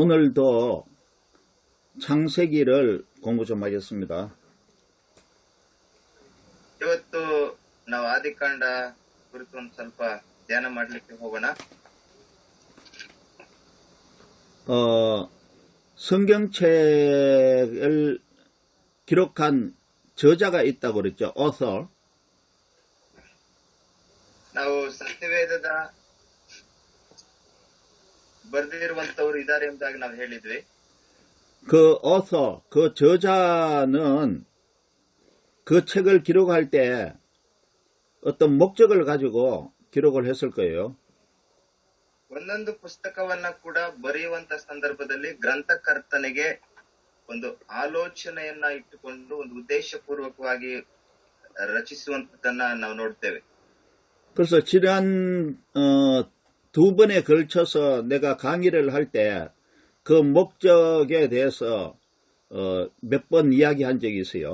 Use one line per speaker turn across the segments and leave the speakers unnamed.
오늘도 창세기를 공부 좀 하겠습니다.
ಇವತ್ತು ನಾವು ಆದಿಕಾಂಡ ಕುರಿತು ಒಂದು ಸ್ವಲ್ಪ ಧ್ಯಾನ ಮಾಡಲಿಕ್ಕೆ ಹೋಗೋಣ.
성경책을 기록한 저자가 있다고 그랬죠. author.
ನಾವು ಸತ್ಯವೇದದ ಬರೆದಿರುವಂತವರು ಇದ್ದಾರೆ ಎಂಬುದಾಗಿ ನಾವು ಹೇಳಿದ್ವಿ.
그 author, 그 저자는 그 책을 기록할 때 어떤 목적을 가지고 기록을 했을 거예요.
ಒಂದೊಂದು ಪುಸ್ತಕವನ್ನ ಕೂಡ ಬರೆಯುವಂತ ಸಂದರ್ಭದಲ್ಲಿ ಗ್ರಂಥಕರ್ತನಿಗೆ ಒಂದು ಆಲೋಚನೆಯನ್ನ ಇಟ್ಟುಕೊಂಡು ಒಂದು ಉದ್ದೇಶಪೂರ್ವಕವಾಗಿ ರಚಿಸುವಂತದನ್ನ ನಾವು ನೋಡ್ತೇವೆ.
그래서 지난 두 번에 걸쳐서 내가 강의를 할 때 그 목적에 대해서 몇 번 이야기한 적이 있어요.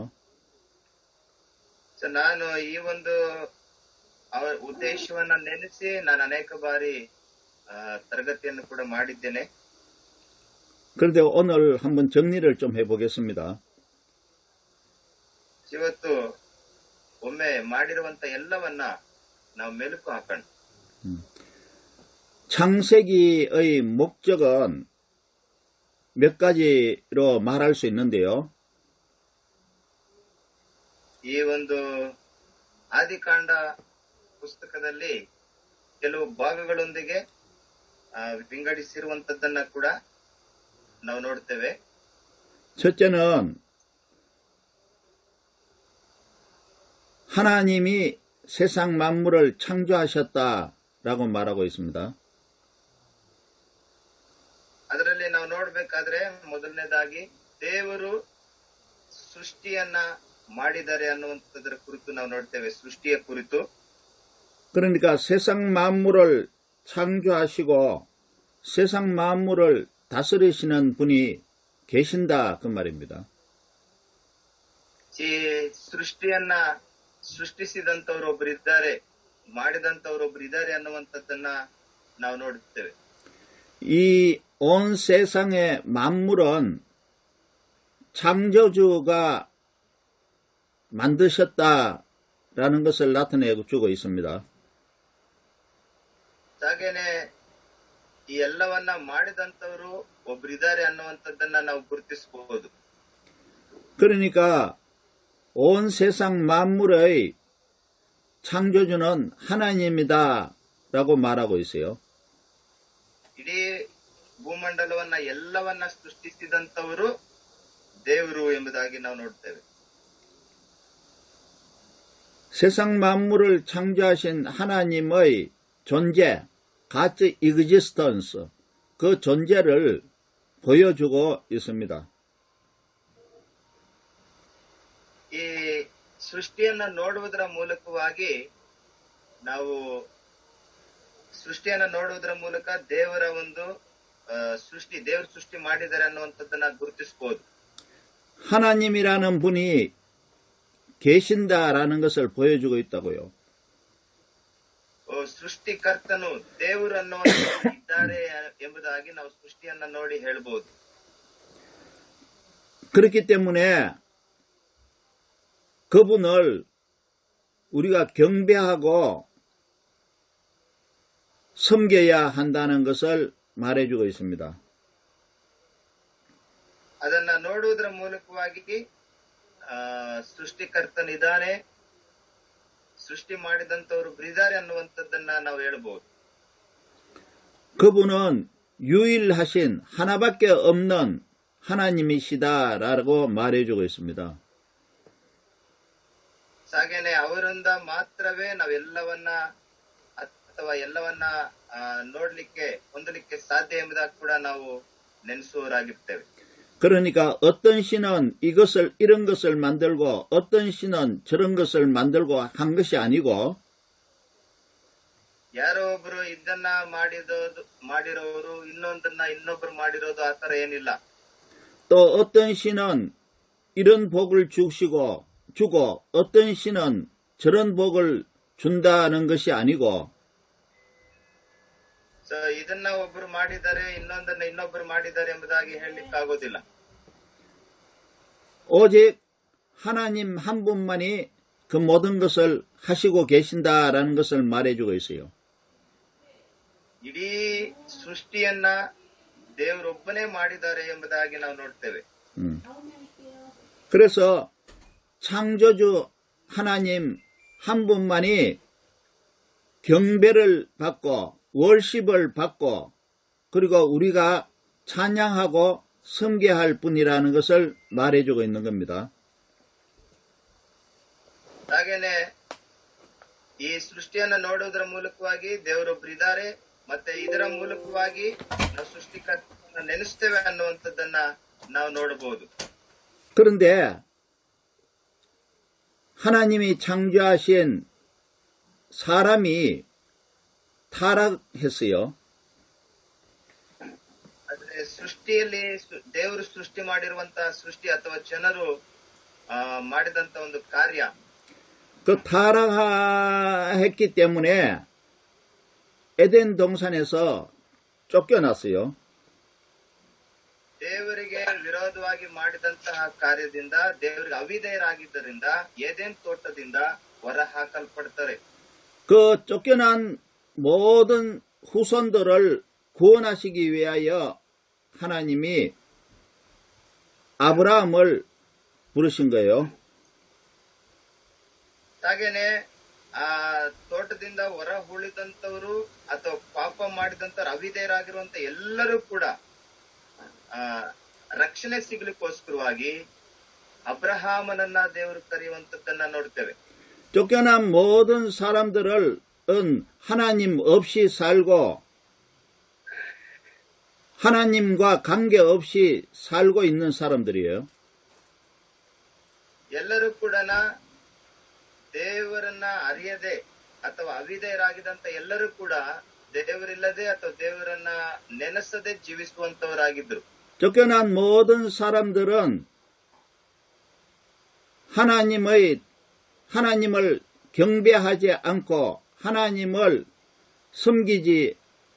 ನಾನು ಈ ಒಂದು ಉದ್ದೇಶವನ್ನ ನೆನೆಸಿ ನಾನು ಅನೇಕ ಬಾರಿ ತರಗತಿಯನ್ನು ಕೂಡ ಮಾಡಿದ್ದೇನೆ.
그런데 오늘 한번 정리를 좀 해보겠습니다.
ಇವತ್ತು ಒಮ್ಮೆ ಮಾಡಿರುವಂತ ಎಲ್ಲವನ್ನ ನಾವು ಮೆಲುಕು ಹಾಕೋಣ.
창세기의 목적은 몇 가지로 말할 수 있는데요.
ಈ ಒಂದು ಆದಿಕಾಂಡ ಪುಸ್ತಕದಲ್ಲಿ ಕೆಲವು ಭಾಗಗಳೊಂದಿಗೆ ವಿಂಗಡಿಸಿರುವಂತದ್ದನ್ನ ಕೂಡ ನಾವು ನೋಡ್ತೇವೆ.
첫째는 하나님이 세상 만물을 창조하셨다라고 말하고 있습니다.
ಅದರಲ್ಲಿ ನಾವು ನೋಡ್ಬೇಕಾದ್ರೆ ಮೊದಲನೇದಾಗಿ ದೇವರು ಸೃಷ್ಟಿಯನ್ನ ಮಾಡಿದ್ದಾರೆ ಅನ್ನುವಂಥದ್ರ ಕುರಿತು ನಾವು ನೋಡ್ತೇವೆ. ಸೃಷ್ಟಿಯ ಕುರಿತು.
그러니까 세상 만물을 창조하시고 세상 만물을 다스리시는 분이 계신다 그 말입니다.
ಈ ಸೃಷ್ಟಿಯನ್ನ ಸೃಷ್ಟಿಸಿದಂತವ್ರು ಒಬ್ಬರಿದ್ದಾರೆ, ಮಾಡಿದಂತವ್ರು ಒಬ್ಬರಿದ್ದಾರೆ ಅನ್ನುವಂಥದ್ದನ್ನ ನಾವು ನೋಡುತ್ತೇವೆ.
이 온 세상의 만물은 창조주가 만드셨다라는 것을 나타내주고 있습니다.
ಹಾಗೇನೆ ಈ ಎಲ್ಲವನ್ನ ಮಾಡಿದಂತವ್ರು ಒಬ್ಬರಿದ್ದಾರೆ ಅನ್ನುವಂಥದ್ದನ್ನ ನಾವು ಗುರುತಿಸಬಹುದು.
그러니까 온 세상 만물의 창조주는 하나님이다라고 말하고 있어요.
ಇಡೀ ಭೂಮಂಡಲವನ್ನ ಎಲ್ಲವನ್ನ ಸೃಷ್ಟಿಸಿದಂತವರು ದೇವರು ಎಂಬುದಾಗಿ ನಾವು ನೋಡ್ತೇವೆ.
세상 만물을 창조하신 하나님의 존재, 가치 existence, 그 존재를 보여주고 있습니다.
ಈ ಸೃಷ್ಟಿಯನ್ನ ನೋಡುವುದರ ಮೂಲಕವಾಗಿ ನಾವು ದೇವರ ಒಂದು ದೇವರು ಸೃಷ್ಟಿ ಮಾಡಿದ್ದಾರೆ ಅನ್ನುವಂಥದ್ದನ್ನ ಗುರುತಿಸಬಹುದು.
하나님이라는 분이 계신다라는 것을 보여주고 있다고요.
ಸೃಷ್ಟಿಕರ್ತನು ದೇವರು ಅನ್ನುವಂಥದ್ದು ಇದ್ದಾರೆ ಎಂಬುದಾಗಿ ನಾವು ಸೃಷ್ಟಿಯನ್ನ ನೋಡಿ ಹೇಳಬಹುದು.
그렇기 때문에 그분을 우리가 경배하고 섬겨야 한다는 것을 말해주고 있습니다.
ಅದನ್ನ ನೋಡುವುದರ ಮೂಲಕವಾಗಿ ಸೃಷ್ಟಿಕರ್ತನಿದ್ದಾನೆ, ಸೃಷ್ಟಿ ಮಾಡಿದಂತವರು ಇದ್ದಾರೆ ಅನ್ನುವಂಥದ್ದನ್ನ ನಾವು ಹೇಳಬಹುದು.
그분은 유일하신 하나밖에 없는 하나님이시다라고 말해주고 있습니다.
ಹಾಗೇನೆ ಅವರಿಂದ ಮಾತ್ರವೇ ನಾವೆಲ್ಲವನ್ನ ಅಥವಾ ಎಲ್ಲವನ್ನ ನೋಡ್ಲಿಕ್ಕೆ ಹೊಂದಲಿಕ್ಕೆ ಸಾಧ್ಯ ಎಂಬುದಾಗಿ ಕೂಡ ನಾವು ನೆನೆಸುವವರಾಗಿರ್ತೇವೆ.
그러니까 어떤 신은 이런 것을 만들고 어떤 신은 저런 것을 만들고 한 것이 아니고
ಯಾರೋ ಒಬ್ರು ಇದನ್ನ ಮಾಡಿರೋರು ಇನ್ನೊಂದನ್ನ ಇನ್ನೊಬ್ರು ಮಾಡಿರೋದು ಆತರ ಏನಿಲ್ಲ.
또 어떤 신은 이런 복을 주고 어떤 신은 저런 복을 준다는 것이 아니고
ಸೊ ಇದನ್ನ ಒಬ್ರು ಮಾಡಿದ್ದಾರೆ, ಇನ್ನೊಂದನ್ನ ಇನ್ನೊಬ್ರು ಮಾಡಿದ್ದಾರೆ ಎಂಬುದಾಗಿ ಹೇಳಲಿಕ್ಕಾಗೋದಿಲ್ಲ.
오직 하나님 한 분만이 그 모든 것을 하시고 계신다라는 것을 말해주고 있어요.
ಇಡೀ ಸೃಷ್ಟಿಯನ್ನ ದೇವರೊಬ್ಬನೇ ಮಾಡಿದ್ದಾರೆ ಎಂಬುದಾಗಿ ನಾವು ನೋಡ್ತೇವೆ.
그래서 창조주 하나님 한 분만이 경배를 받고 월십을 받고 그리고 우리가 찬양하고 섬겨야 할 분이라는 것을 말해주고 있는 겁니다.
ಹಾಗೇನೆ ಈ ಸೃಷ್ಟಿಯನ್ನ ನೋಡುವುದರ ಮೂಲಕವಾಗಿ ದೇವರೊಬ್ಬರಿದ್ದಾರೆ, ಮತ್ತೆ ಇದರ ಮೂಲಕವಾಗಿ ನಾವು ಸೃಷ್ಟಿಕರ್ತನ ನೆನೆಸ್ತೇವೆ ಅನ್ನುವಂಥದ್ದನ್ನ ನಾವು ನೋಡಬಹುದು.
그런데 하나님이 창조하신 사람이 타락했어요.
ಆದ್ರೆ ಸೃಷ್ಟಿಯಲ್ಲಿ ದೇವರು ಸೃಷ್ಟಿ ಮಾಡಿರುವಂತಹ ಸೃಷ್ಟಿ ಅಥವಾ ಜನರು ಮಾಡಿದಂತ ಒಂದು ಕಾರ್ಯ,
그 타락했기 때문에 에덴 동산에서 쫓겨났어요.
ದೇವರಿಗೆ ವಿರೋಧವಾಗಿ ಮಾಡಿದಂತಹ ಕಾರ್ಯದಿಂದ ದೇವರಿಗೆ ಅವಿಧೇಯರಾಗಿದ್ದರಿಂದ ಏದೇನ್ ತೋಟದಿಂದ ಹೊರ ಹಾಕಲ್ಪಡ್ತಾರೆ.
그 쫓겨난 모든 후손들을 구원하시기 위하여 하나님이 아브라함을 부르신 거예요.
ಹಾಗೇನೆ ಆ ತೋಟದಿಂದ ಹೊರ ಉಳಿದಂತವರು ಅಥವಾ ಪಾಪ ಮಾಡಿದಂತವ್ರು ಅವಿಧೇಯರಾಗಿರುವಂತ ಎಲ್ಲರೂ ಕೂಡ ರಕ್ಷಣೆ ಸಿಗ್ಲಿಕ್ಕೋಸ್ಕರವಾಗಿ ಅಬ್ರಹಾಮನನ್ನ ದೇವರು ಕರೆಯುವಂತದ್ದನ್ನ ನೋಡ್ತೇವೆ.
쫓겨난 모든 사람들은 하나님 없이 살고 하나님과 관계없이 살고 있는 사람들이에요.
ಎಲ್ಲರೂ ಕೂಡ ದೇವರನ್ನ ಅರಿಯದೆ ಅಥವಾ ಅವಿಧೇಯರಾಗಿದ್ದಂತ ಎಲ್ಲರೂ ಕೂಡ ದೇವರಿಲ್ಲದೆ ಅಥವಾ ದೇವರನ್ನ ನೆನೆಸದೆ ಜೀವಿಸುವಂತವರಾಗಿದ್ರು.
쫓겨난 모든 사람들은 하나님을 경배하지 않고 하나님을 섬기지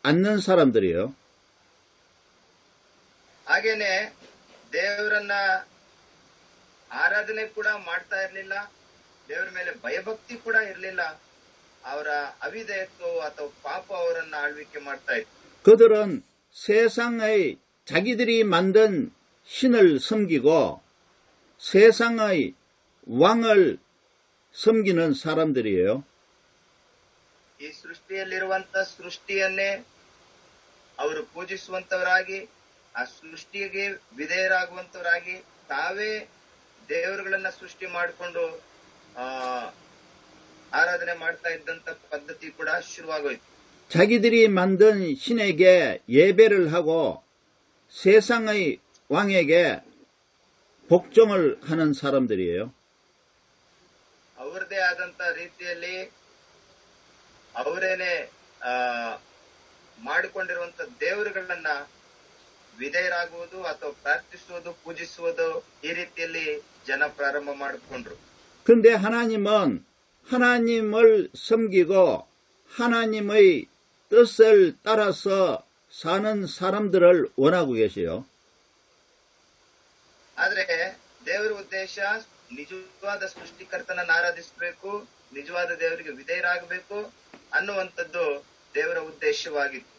않는 사람들이에요.
ಹಾಗೇನೆ ದೇವರನ್ನ ಆರಾಧನೆ ಕೂಡ ಮಾಡ್ತಾ ಇರ್ಲಿಲ್ಲ, ದೇವರ ಮೇಲೆ ಭಯಭಕ್ತಿ ಕೂಡ ಇರ್ಲಿಲ್ಲ. ಅವರ ಅವಿಧೇಯತ್ವ ಅಥವಾ ಪಾಪ ಅವರನ್ನ ಆಳ್ವಿಕೆ ಮಾಡ್ತಾ ಇತ್ತು.
그들은 세상의 자기들이 만든 신을 섬기고 세상의 왕을 섬기는 사람들이에요.
ಈ ಸೃಷ್ಟಿಯಲ್ಲಿರುವಂತ ಸೃಷ್ಟಿಯನ್ನೇ ಅವರು ಪೂಜಿಸುವಂತವರಾಗಿ, ಆ ಸೃಷ್ಟಿಗೆ ವಿಧೇಯರಾಗುವಂತವರಾಗಿ ತಾವೇ ದೇವರುಗಳನ್ನ ಸೃಷ್ಟಿ ಮಾಡಿಕೊಂಡು ಆರಾಧನೆ ಮಾಡ್ತಾ ಇದ್ದಂತ ಪದ್ಧತಿ ಕೂಡ ಶುರುವಾಗೋಯ್ತು.
자기들이 만든 신에게 예배를 하고 세상의 왕에게 복종을 하는 사람들이에요.
ಅವರದೇ ಆದಂತ ರೀತಿಯಲ್ಲಿ ಅವರೇನೆ ಮಾಡಿಕೊಂಡಿರುವಂತ ದೇವರುಗಳನ್ನ ವಿಧೇಯರಾಗುವುದು ಅಥವಾ ಪ್ರಾರ್ಥಿಸುವುದು, ಪೂಜಿಸುವುದು, ಈ ರೀತಿಯಲ್ಲಿ ಜನ ಪ್ರಾರಂಭ ಮಾಡಿಕೊಂಡ್ರು.
근데 하나님은 하나님을 섬기고 하나님의 뜻을 따라서 사는 사람들을 원하고 계세요.
ಆದ್ರೆ ದೇವರ ಉದ್ದೇಶ ನಿಜವಾದ ಸೃಷ್ಟಿಕರ್ತನನ್ನು ಆರಾಧಿಸಬೇಕು, ನಿಜವಾದ ದೇವರಿಗೆ ವಿಧೇಯರಾಗಬೇಕು ಅನ್ನುವಂಥದ್ದು ದೇವರ ಉದ್ದೇಶವಾಗಿತ್ತು.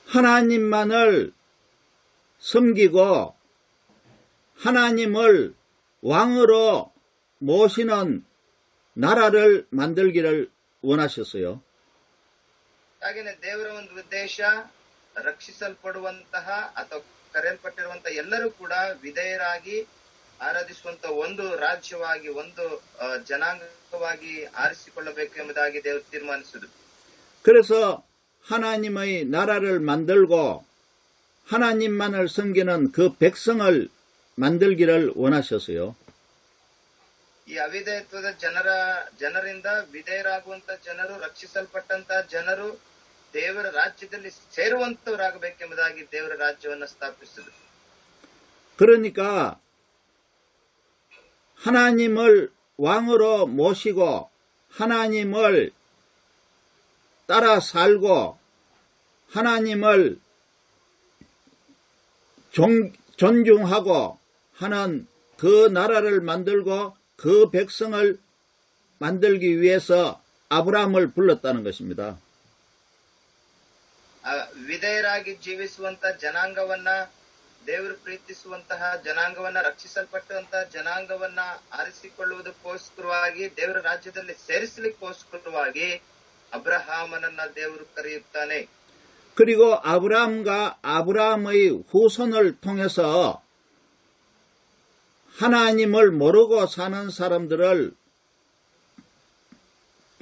하나님만을 섬기고 하나님을 왕으로 모시는 나라를 만들기를 원하셨어요.
ಹಾಗೇನೆ ದೇವರ ಒಂದು ಉದ್ದೇಶ ರಕ್ಷಿಸಲ್ಪಡುವಂತಹ ಅಥವಾ ಕರೆಯಲ್ಪಟ್ಟಿರುವಂತಹ ಎಲ್ಲರೂ ಕೂಡ ವಿಧೇಯರಾಗಿ ಆರಾಧಿಸುವಂತ ಒಂದು ರಾಜ್ಯವಾಗಿ, ಒಂದು ಜನಾಂಗವಾಗಿ ಆರಿಸಿಕೊಳ್ಳಬೇಕು ಎಂಬುದಾಗಿ ದೇವರು ತೀರ್ಮಾನಿಸಿದರು.
그래서 하나님의 나라를 만들고 하나님만을 섬기는 그 백성을 만들기를 원하셨어요.
ಈ ಅವಿಧೇಯತ್ವದ ಜನರಿಂದ ವಿಧೇಯರಾಗುವಂತ ಜನರು, ರಕ್ಷಿಸಲ್ಪಟ್ಟಂತ ಜನರು ದೇವರ ರಾಜ್ಯದಲ್ಲಿ ಸೇರುವಂತವರಾಗಬೇಕೆಂಬುದಾಗಿ ದೇವರ ರಾಜ್ಯವನ್ನು ಸ್ಥಾಪಿಸಿದರು.
그러니까 하나님을 왕으로 모시고 하나님을 따라 살고 하나님을 존중하고 하는 그 나라를 만들고 그 백성을 만들기 위해서 아브라함을 불렀다는 것입니다.
ವಿಧೇಯರಾಗಿ ಜೀವಿಸುವಂತ ಜನಾಂಗವನ್ನ, ದೇವರು ಪ್ರೀತಿಸುವಂತಹ ಜನಾಂಗವನ್ನ, ರಕ್ಷಿಸಲ್ಪಟ್ಟಂತಹ ಜನಾಂಗವನ್ನ ಆರಿಸಿಕೊಳ್ಳುವುದಕ್ಕೋಸ್ಕರವಾಗಿ, ದೇವರ ರಾಜ್ಯದಲ್ಲಿ ಸೇರಿಸಲಿಕ್ಕೋಸ್ಕರವಾಗಿ ಅಬ್ರಹಾಮನನ್ನ ದೇವರು ಕರೆಯುತ್ತಾನೆ.
그리고 아브라함과 아브라함의 후손을 통해서 하나님을 모르고 사는 사람들을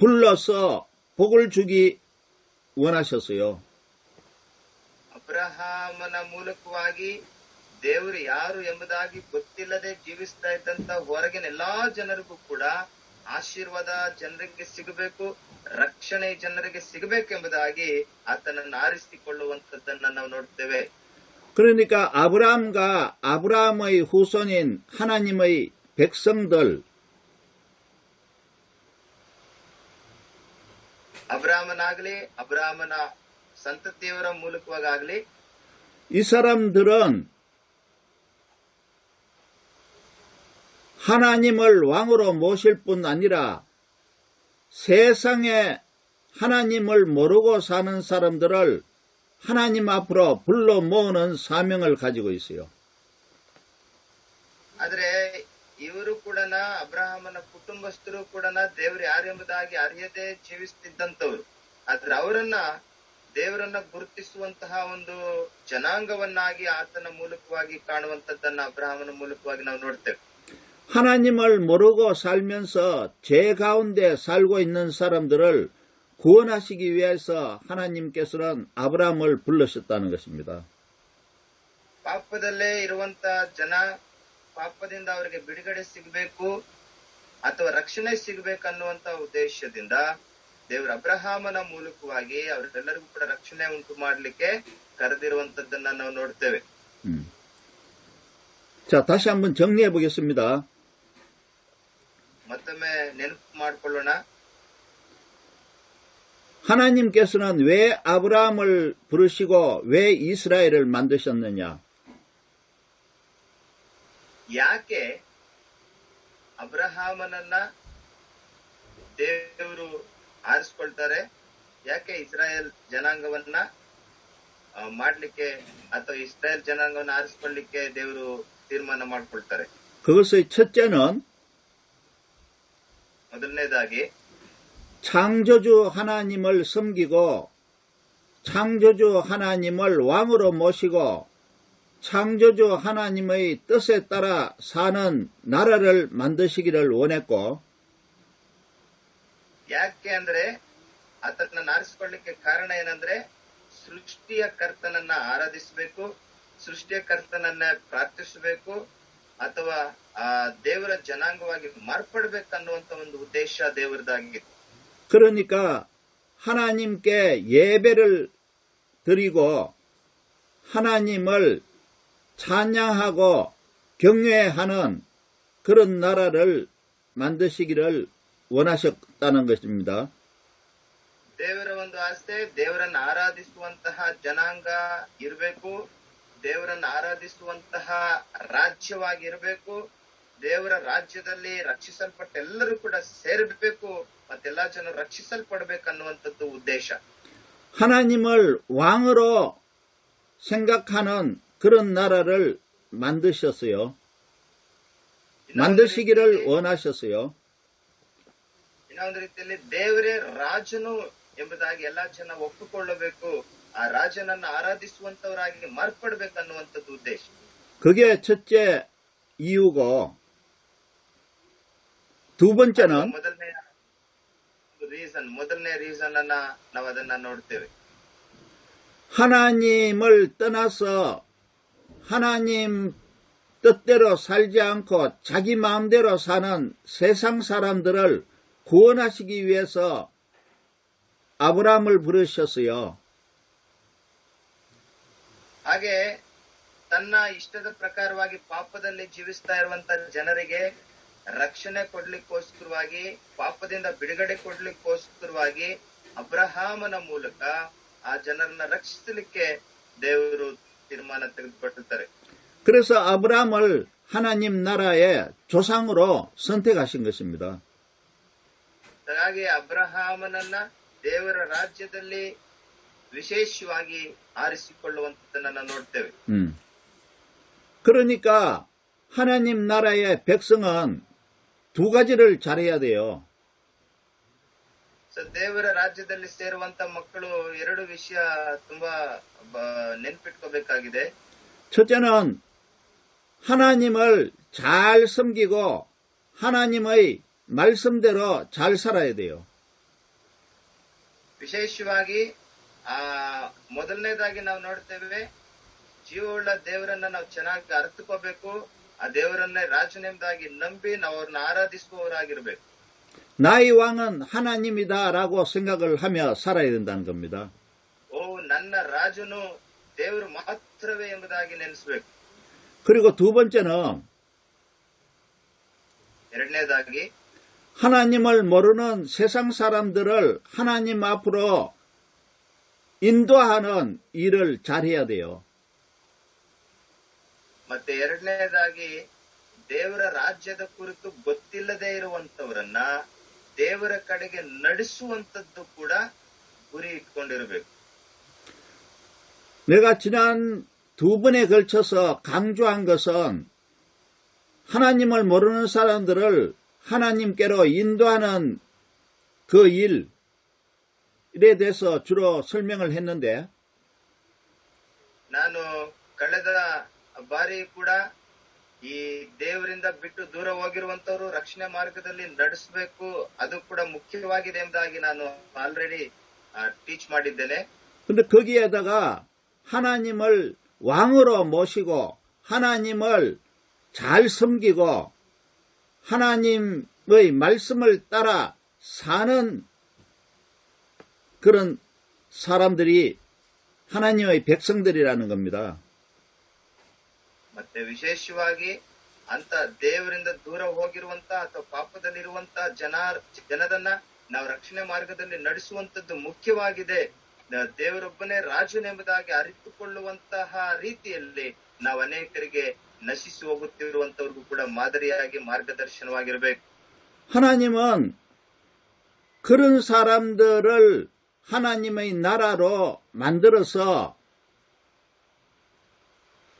불러서 복을 주기 원하셨어요.
ಅಬ್ರಹಾಮನ ಮೂಲಕವಾಗಿ ದೇವರು ಯಾರು ಎಂಬುದಾಗಿ ಗೊತ್ತಿಲ್ಲದೆ ಜೀವಿಸ್ತಾ ಇದ್ದಂತ ಹೊರಗಿನ ಎಲ್ಲಾ ಜನರಿಗೂ ಕೂಡ ಆಶೀರ್ವಾದ ಜನರಿಗೆ ಸಿಗಬೇಕು, ರಕ್ಷಣೆ ಜನರಿಗೆ ಸಿಗಬೇಕೆಂಬುದಾಗಿ ಆತನನ್ನು ಆರಿಸಿಕೊಳ್ಳುವಂತದ್ದನ್ನ ನಾವು ನೋಡ್ತೇವೆ.
그러니까 아브라함과 아브라함의 후손인 하나님의 백성들,
ಅಬ್ರಾಹ್ಮನಾಗ್ಲಿ ಅಬ್ರಾಹ್ಮನ ಸಂತತಿಯವರ ಮೂಲಕವಾಗಲಿ
이 사람들은 하나님을 왕으로 모실 뿐 아니라 세상에 하나님을 모르고 사는 사람들을 하나님 앞으로 불러 모으는 사명을 가지고 있어요.
ಆದ್ರೆ ಇವರು ಕೂಡ ಅಬ್ರಹಾಮನ ಕುಟುಂಬಸ್ಥರು ಕೂಡ ದೇವರು ಯಾರೆಂಬುದಾಗಿ ಅರಿಯದೆ ಜೀವಿಸುತ್ತಿದ್ದಂತವ್ರು. ಆದ್ರೆ ದೇವರನ್ನ ಗುರುತಿಸುವಂತಹ ಒಂದು ಜನಾಂಗವನ್ನಾಗಿ ಆತನ ಮೂಲಕವಾಗಿ ಕಾಣುವಂತದ್ದನ್ನ ಅಬ್ರಹಾಮನ ಮೂಲಕವಾಗಿ ನಾವು ನೋಡ್ತೇವೆ.
하나님을 모르고 살면서 죄 가운데 살고 있는 사람들을 구원하시기 위해서 하나님께서는 아브라함을 불러셨다는 것입니다.
ಪಾಪದಲ್ಲೇ ಇರುವಂತ ಜನ, ಪಾಪದಿಂದ ಅವರಿಗೆ ಬಿಡುಗಡೆ ಸಿಗಬೇಕು ಅಥವಾ ರಕ್ಷಣೆ ಸಿಗಬೇಕನ್ನುವಂತ ಉದ್ದೇಶದಿಂದ ದೇವರು ಅಬ್ರಹಾಮನ ಮೂಲಕವಾಗಿ ಅವರೆಲ್ಲರಿಗೂ ಕೂಡ ರಕ್ಷಣೆ ಉಂಟು ಮಾಡಲಿಕ್ಕೆ ಕರೆದಿರುವಂತದ್ದನ್ನ ನಾವು ನೋಡ್ತೇವೆ.
자, 다시 한번 정리해 보겠습니다.
ಮತ್ತೊಮ್ಮೆ ನೆನಪು ಮಾಡಿಕೊಳ್ಳೋಣ.
하나님께서는 왜 아브라함을 부르시고 왜 이스라엘을 만드셨느냐?
ಯಾಕೆ ಅಬ್ರಹಾಮನನ್ನ ದೇವರು ಆರಿಸ್ಕೊಳ್ತಾರೆ? ಯಾಕೆ ಇಸ್ರಾಯೇಲ್ ಜನಾಂಗವನ್ನ ಮಾಡ್ಲಿಕ್ಕೆ ಅಥವಾ ಇಸ್ರಾಯೇಲ್ ಜನಾಂಗವನ್ನ ಆರಿಸ್ಕೊಳ್ಳಿಕ್ಕೆ ದೇವರು ತೀರ್ಮಾನ ಮಾಡ್ಕೊಳ್ತಾರೆ?
그것의 첫째는
ಮೊದಲನೇದಾಗಿ
창조주 하나님을 섬기고 창조주 하나님을 왕으로 모시고 창조주 하나님의 뜻에 따라 사는 나라를 만드시기를 원했고,
ಯಾಕೆ ಅಂದ್ರೆ ಆತನನ್ನ ಆರಿಸಿಕೊಳ್ಳಿಕ್ಕೆ ಕಾರಣ ಏನಂದ್ರೆ ಸೃಷ್ಟಿಯ ಕರ್ತನನ್ನ ಆರಾಧಿಸಬೇಕು, ಸೃಷ್ಟಿಯ ಕರ್ತನನ್ನ ಪ್ರಾರ್ಥಿಸಬೇಕು ಅಥವಾ ದೇವರ ಜನಾಂಗವಾಗಿ ಮಾರ್ಪಡ್ಬೇಕನ್ನುವಂತ ಒಂದು ಉದ್ದೇಶ ದೇವರದಾಗಿತ್ತು.
그러니까 하나님께 예배를 드리고 하나님을 찬양하고 경외하는 그런 나라를 만드시기를 원하셨다는 것입니다.
ದೇವರ ಒಂದು ಆಸೆ ದೇವರನ್ನ ಆರಾಧಿಸುವಂತಹ ಜನಾಂಗ ಇರಬೇಕು, ದೇವರನ್ನ ಆರಾಧಿಸುವಂತಹ ರಾಜ್ಯವಾಗಿ ಇರಬೇಕು, ದೇವರ ರಾಜ್ಯದಲ್ಲಿ ರಕ್ಷಿಸಲ್ಪಟ್ಟ ಎಲ್ಲರೂ ಕೂಡ ಸೇರಬೇಕು, ಮತ್ತೆಲ್ಲಾ ಜನರು ರಕ್ಷಿಸಲ್ಪಡಬೇಕನ್ನುವಂಥದ್ದು ಉದ್ದೇಶ.
하나님을 왕으로 생각하는 그런 나라를 만드셨어요. 만드시기를 원하셨어요.
ಇನ್ನೊಂದು ರೀತಿಯಲ್ಲಿ ದೇವರೇ ರಾಜನು ಎಂಬುದಾಗಿ ಎಲ್ಲಾ ಜನ ಒಪ್ಪಿಕೊಳ್ಳಬೇಕು, ಆ ರಾಜನನ್ನ ಆರಾಧಿಸುವಂತವರಾಗಿ ಮಾರ್ಪಡ್ಬೇಕನ್ನುವಂಥದ್ದು ಉದ್ದೇಶ.
그게 첫째 이유고, 두 번째는
ಮೊದಲನೇ ರೀಸನ್ ಅನ್ನ ನಾವು ಅದನ್ನ ನೋಡ್ತೇವೆ.
하나님을 떠나서 하나님 뜻대로 살지 않고 자기 마음대로 사는 세상 사람들을 구원하시기 위해서 아브라함을 부르셨어요.
ಹಾಗೆ ತನ್ನ ಇಷ್ಟದ ಪ್ರಕಾರವಾಗಿ ಪಾಪದಲ್ಲಿ ಜೀವಿಸ್ತಾ ಇರುವಂತ ಜನರಿಗೆ ರಕ್ಷಣೆ ಕೊಡ್ಲಿಕ್ಕೋಸ್ಕರವಾಗಿ, ಪಾಪದಿಂದ ಬಿಡುಗಡೆ ಕೊಡ್ಲಿಕ್ಕೋಸ್ಕರವಾಗಿ ಅಬ್ರಹಾಮನ ಮೂಲಕ ಆ ಜನರನ್ನ ರಕ್ಷಿಸಲಿಕ್ಕೆ ದೇವರು ತೀರ್ಮಾನ ತೆಗೆದುಕೊಟ್ಟಿರ್ತಾರೆ.
그래서 아브라함을 하나님 나라의 조상으로 선택하신 것입니다.
ಹಾಗಾಗಿ ಅಬ್ರಹಾಮನನ್ನ ದೇವರ ರಾಜ್ಯದಲ್ಲಿ ವಿಶೇಷವಾಗಿ ಆರಿಸಿಕೊಳ್ಳುವಂತದನ್ನ ನೋಡ್ತೇವೆ.
그러니까 하나님 나라의 백성은 두 가지를 잘해야 돼요.
ದೇವರ ರಾಜ್ಯದಲ್ಲಿ ಸೇರುವಂತ ಮಕ್ಕಳು ಎರಡು ವಿಷಯ ತುಂಬಾ ನೆನ್ಪಿಟ್ಕೋಬೇಕಾಗಿದೆ.
첫째는 하나님을 잘 섬기고 하나님의 말씀대로 잘 살아야 돼요.
ವಿಶೇಷವಾಗಿ ಮೊದಲನೇದಾಗಿ ನಾವು ನೋಡ್ತೇವೆ, ಜೀವವುಳ್ಳ ದೇವರನ್ನ ನಾವು ಚೆನ್ನಾಗಿ ಅರ್ಥಕೋಬೇಕು. ಆ ದೇವರನ್ನೇ ರಾಜನೆಂಬುದಾಗಿ ನಂಬಿ ನಾವು ಅವ್ರನ್ನ ಆರಾಧಿಸುವವರಾಗಿರ್ಬೇಕು.
나의 왕은 하나님이다라고 생각을 하며 살아야 된다는 겁니다.
ನನ್ನ ರಾಜನು ದೇವರು ಮಾತ್ರವೇ ಎಂಬುದಾಗಿ ನೆನೆಸಬೇಕು.
그리고 두 번째는
ಎರಡನೇದಾಗಿ
하나님을 모르는 세상 사람들을 하나님 앞으로 인도하는 일을 잘해야 돼요.
ಮತ್ತೆ ಎರಡನೇದಾಗಿ ದೇವರ ರಾಜ್ಯದ ಕುರಿತು ಗೊತ್ತಿಲ್ಲದೆ ಇರುವಂತವರನ್ನ ದೇವರ ಕಡೆಗೆ ನಡೆಸುವಂತದ್ದು ಕೂಡ ಗುರಿ ಇಟ್ಕೊಂಡಿರಬೇಕು.
내가 지난 두 번에 걸쳐서 강조한 것은 하나님을 모르는 사람들을 하나님께로 인도하는 그 일에 대해서 주로 설명을 했는데,
ನಾನು ಕಳೆದ ಬಾರಿ ಕೂಡ ಈ ದೇವರಿಂದ ಬಿಟ್ಟು ದೂರ ಹೋಗಿರುವಂತವರು ರಕ್ಷಣೆ ಮಾರ್ಗದಲ್ಲಿ ನಡೆಸಬೇಕು, ಅದು ಕೂಡ ಮುಖ್ಯವಾಗಿದೆ ಎಂಬುದಾಗಿ ನಾನು ಆಲ್ರೆಡಿ ಟೀಚ್ ಮಾಡಿದ್ದೇನೆ.
근데 거기에다가 하나님을 왕으로 모시고 하나님을 잘 섬기고 하나님의 말씀을 따라 사는 그런 사람들이 하나님의 백성들이라는 겁니다.
ಮತ್ತೆ ವಿಶೇಷವಾಗಿ ಅಂತ ದೇವರಿಂದ ದೂರ ಹೋಗಿರುವಂತ ಅಥವಾ ಪಾಪದಲ್ಲಿರುವಂತ ಜನರನ್ನ ನಾವು ರಕ್ಷಣೆ ಮಾರ್ಗದಲ್ಲಿ ನಡೆಸುವಂತದ್ದು ಮುಖ್ಯವಾಗಿದೆ. ದೇವರೊಬ್ಬನೇ ರಾಜನೆಂಬುದಾಗಿ ಅರಿತುಕೊಳ್ಳುವಂತಹ ರೀತಿಯಲ್ಲಿ ನಾವು ಅನೇಕರಿಗೆ ನಶಿಸಿ ಹೋಗುತ್ತಿರುವಂತವ್ರಿಗೂ ಕೂಡ ಮಾದರಿಯಾಗಿ ಮಾರ್ಗದರ್ಶನವಾಗಿರಬೇಕು.
하나님은 그런 사람들을 하나님의 나라로 만들어서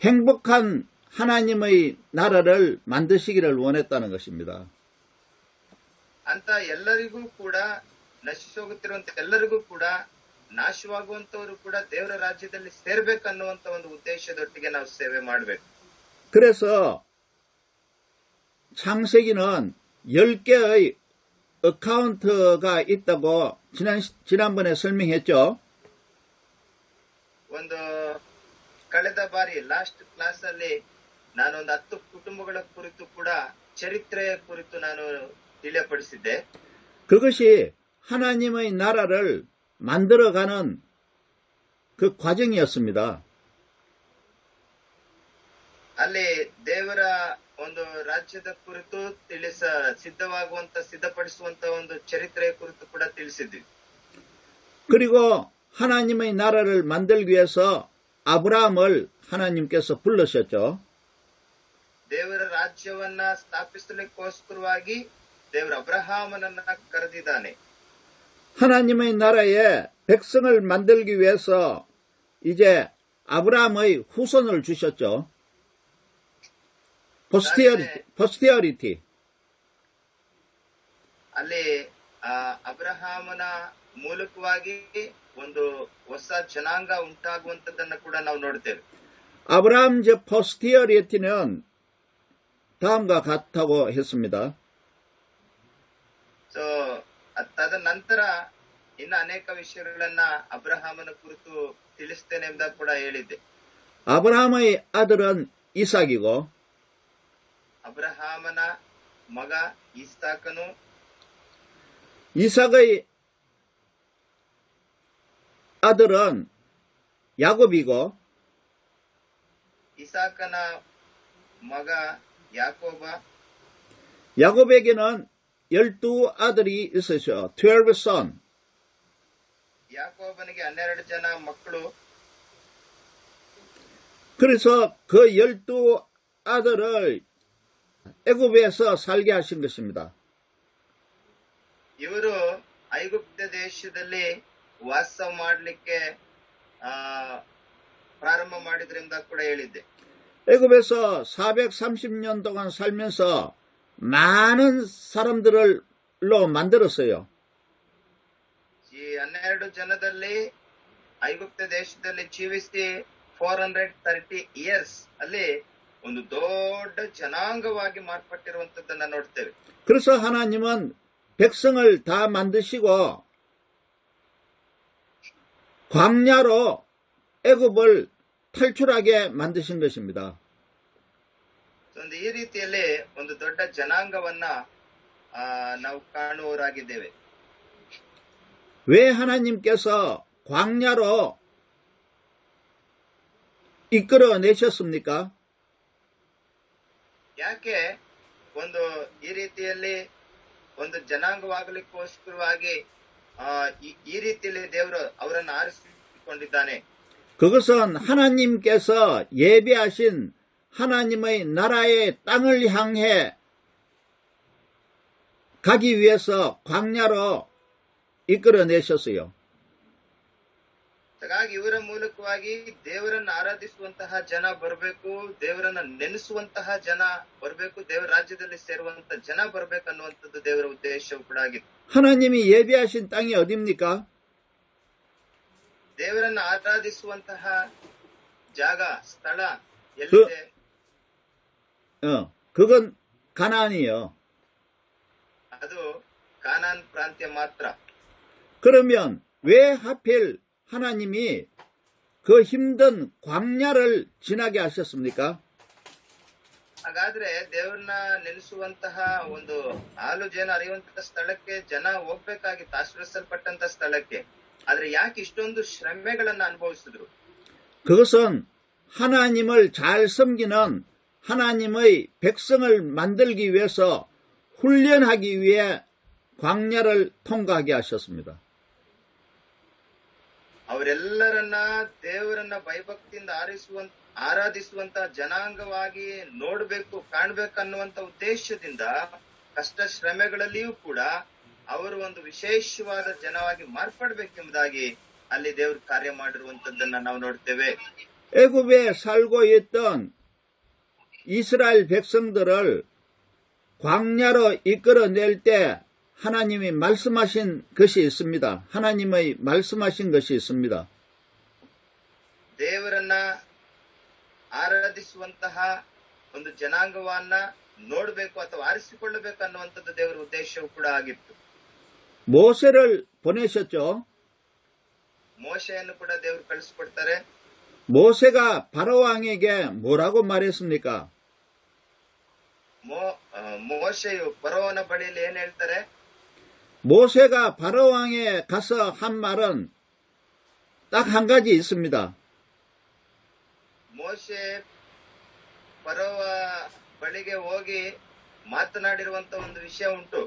행복한 하나님의 나라를 만드시기를 원했다는 것입니다.
ಅಂತ ಎಲ್ಲರಿಗೂ ಕೂಡ ನಶಿಸಿ ಹೋಗುತ್ತಿರುವಂತ ಎಲ್ಲರಿಗೂ ಕೂಡ ನಾಶವಾಗುವಂತವರು ಕೂಡ ದೇವರ ರಾಜ್ಯದಲ್ಲಿ ಸೇರ್ಬೇಕನ್ನುವಂತ ಒಂದು ಉದ್ದೇಶದೊಟ್ಟಿಗೆ ನಾವು ಸೇವೆ ಮಾಡಬೇಕು.
그래서 창세기는 10개의 어카운트가 있다고 지난번에 설명했죠.
ಒಂದು ಕಳೆದ ಬಾರಿ ಲಾಸ್ಟ್ ಕ್ಲಾಸ್ ಅಲ್ಲಿ ನಾನೊಂದು 10 ಕುಟುಂಬಗಳ ಕುರಿತು ಕೂಡ ಚರಿತ್ರೆಯ ಕುರಿತು ನಾನು ತಿಳಿಯಪಡಿಸಿದ್ದೆ.
그것이 하나님의 나라를 만들어가는 그 과정이었습니다.
ಅಲ್ಲಿ ದೇವರ ಒಂದು ರಾಜ್ಯದ ಕುರಿತು ಸಿದ್ಧಪಡಿಸುವಂತ ಒಂದು ಚರಿತ್ರೆಯ ಕುರಿತು ಕೂಡ ತಿಳಿಸಿದ್ವಿ.
그리고 하나님의 나라를 만들기 위해서 아브라함을 하나님께서 불러셨죠.
ದೇವರ ರಾಜ್ಯವನ್ನ ಸ್ಥಾಪಿಸಲಿಕ್ಕೋಸ್ಕರವಾಗಿ ದೇವರ ಅಬ್ರಹಾಮನನ್ನ ಕರೆದಿದ್ದಾನೆ.
하나님의 나라에 백성을 만들기 위해서 이제 아브라함의 후손을 주셨죠. 포스티어리티.
ಅಲ್ಲಿ ಅಬ್ರಹಾಮನ ಮೂಲಕವಾಗಿ ಒಂದು ಹೊಸ ಜನಾಂಗ ಉಂಟಾಗುವಂತದನ್ನ ಕೂಡ ನಾವು ನೋಡ್ತೇವೆ.
아브라함 포스티어리티는 다음과 같다고 했습니다.
ಸೊ ತದನಂತರ ಇನ್ನು ಅನೇಕ ವಿಷಯಗಳನ್ನ ಅಬ್ರಹಾಮನ ಕುರಿತು ತಿಳಿಸ್ತೇನೆ ಎಂಬುದಾಗಿ ಕೂಡ ಹೇಳಿದ್ದೆ.
아브라함의 아들은 이삭이고
ಅಬ್ರಹಾಮನ ಮಗ ಇಸಾಕನು,
이삭의 아들은 야곱이고
ಇಸಾಕನ ಮಗ ಯಾಕೋಬ,
야곱에게는 12 아들이 있었죠. 12 son.
야ಕೋಬನಿಗೆ 12 ಜನ ಮಕ್ಕಳು.
그래서 그 12아들을 애굽에서 살게 하신 것입니다.
ಇವರು ಐಗುಪ್ತ ದೇಶದಲ್ಲಿ ವಾಸ ಮಾಡಲಿಕ್ಕೆ ಪ್ರಾರಂಭ ಮಾಡಿದ್ರಿಂದ ಕೂಡ ಹೇಳಿದ್ದೆ.
애굽에서 430년 동안 살면서 많은 사람들로 만들었어요.
ಈ 12 ಜನದಲ್ಲಿ ಐಗುಪ್ತ ದೇಶದಲ್ಲಿ ಜೀವಿಸಿ 430 ಇಯರ್ಸ್ ಅಲ್ಲಿ ಒಂದು ದೊಡ್ಡ ಜನಾಂಗವಾಗಿ ಮಾರ್ಪಟ್ಟಿರುವಂತದ್ದನ್ನ ನೋಡ್ತೇವೆ.
그래서 하나님은 백성을 다 만드시고 광야로 애굽을 탈출하게 만드신 것입니다.
ಈ ರೀತಿಯಲ್ಲಿ ಒಂದು ದೊಡ್ಡ ಜನಾಂಗವನ್ನ ನಾವು ಕಾಣುವವರಾಗಿದ್ದೇವೆ.
왜 하나님께서 광야로 이끌어내셨습니까?
ಯಾಕೆ ಒಂದು ಈ ರೀತಿಯಲ್ಲಿ ಒಂದು ಜನಾಂಗವಾಗಲಿಕ್ಕೋಸ್ಕರವಾಗಿ ಈ ರೀತಿಯಲ್ಲಿ ದೇವರು ಅವರನ್ನು ಆರಿಸಿಕೊಂಡಿದ್ದಾನೆ?
그것은 하나님께서 예비하신 하나님의 나라의 땅을 향해 가기 위해서 광야로 이끌어내셨어요.
ಹಾಗಾಗಿ ಇವರ ಮೂಲಕವಾಗಿ ದೇವರನ್ನು ಆರಾಧಿಸುವಂತಹ ಜನ ಬರಬೇಕು, ದೇವರನ್ನ ನೆನೆಸುವಂತಹ ಜನ ಬರಬೇಕು, ದೇವರ ರಾಜ್ಯದಲ್ಲಿ ಸೇರುವಂತಹ ಜನ ಬರಬೇಕನ್ನುವಂಥದ್ದು ದೇವರ ಉದ್ದೇಶವೂ ಕೂಡ ಆಗಿತ್ತು.
하나님이 예비하신 땅이 어디입니까?
ದೇವರನ್ನು ಆರಾಧಿಸುವಂತಹ ಜಾಗ, ಸ್ಥಳ ಎಲ್ಲಿದೆ?
그건 가나안이요.
ಅದು ಕಾನಾನ್ ಪ್ರಾಂತ್ಯ ಮಾತ್ರ.
그러면 왜 하필 하나님이 그 힘든 광야를 지나게 하셨습니까?
ಹಾಗಾದ್ರೆ ದೇವರನ್ನ ನೆನೆಸುವಂತಹ ಒಂದು ಹಾಲು ಜನ ಹರಿಯುವಂತಹ ಸ್ಥಳಕ್ಕೆ ಜನ ಹೋಗ್ಬೇಕಾಗಿತ್ತು, ಆಶ್ರಯಿಸಲ್ಪಟ್ಟಂತ ಸ್ಥಳಕ್ಕೆ. ಆದ್ರೆ ಯಾಕೆ ಇಷ್ಟೊಂದು ಶ್ರಮೆಗಳನ್ನ ಅನುಭವಿಸಿದ್ರು?
그것은 하나님을 잘 섬기는 하나님의 백성을 만들기 위해서 훈련하기 위해 광야를 통과하게 하셨습니다.
ಅವರೆಲ್ಲರನ್ನ ದೇವರನ್ನ ಭಯಭಕ್ತಿಯಿಂದ ಆರಾಧಿಸುವಂತಹ ಜನಾಂಗವಾಗಿ ನೋಡ್ಬೇಕು, ಕಾಣ್ಬೇಕನ್ನುವಂತ ಉದ್ದೇಶದಿಂದ ಕಷ್ಟ ಶ್ರಮೆಗಳಲ್ಲಿಯೂ ಕೂಡ ಅವರು ಒಂದು ವಿಶೇಷವಾದ ಜನವಾಗಿ ಮಾರ್ಪಡ್ಬೇಕೆಂಬುದಾಗಿ ಅಲ್ಲಿ ದೇವರು ಕಾರ್ಯ ಮಾಡಿರುವಂತದ್ದನ್ನ ನಾವು ನೋಡ್ತೇವೆ.
애굽에 살고 있던 이스라엘 백성들을 광야로 이끌어낼 때 하나님이 말씀하신 것이 있습니다. 하나님의 말씀하신 것이 있습니다.
ದೇವರನ್ನ ಆರಾಧಿಸುವಂತಹ ಒಂದು ಜನಾಂಗವನ್ನ ನೋಡ್ಬೇಕು ಅಥವಾ ಆರಿಸಿಕೊಳ್ಳಬೇಕು ಅನ್ನುವಂಥದ್ದು ದೇವರ ಉದ್ದೇಶವೂ ಕೂಡ ಆಗಿತ್ತು.
모세를 보내셨죠.
ಮೋಶೆಯನ್ನು ಕೂಡ ದೇವರು ಕಳಿಸ್ಕೊಡ್ತಾರೆ.
모세가 바로왕에게 뭐라고 말했습니까?
ಮೋಶೆಯು ಫರೋವನ ಬಳಿಯಲ್ಲಿ ಏನ್ ಹೇಳ್ತಾರೆ?
모세가 바로왕에 가서 한 말은 딱 한 가지 있습니다.
ಮೋಶೆ ಫರೋವ ಬಳಿಗೆ ಹೋಗಿ ಮಾತನಾಡಿರುವಂತ ಒಂದು ವಿಷಯ ಉಂಟು.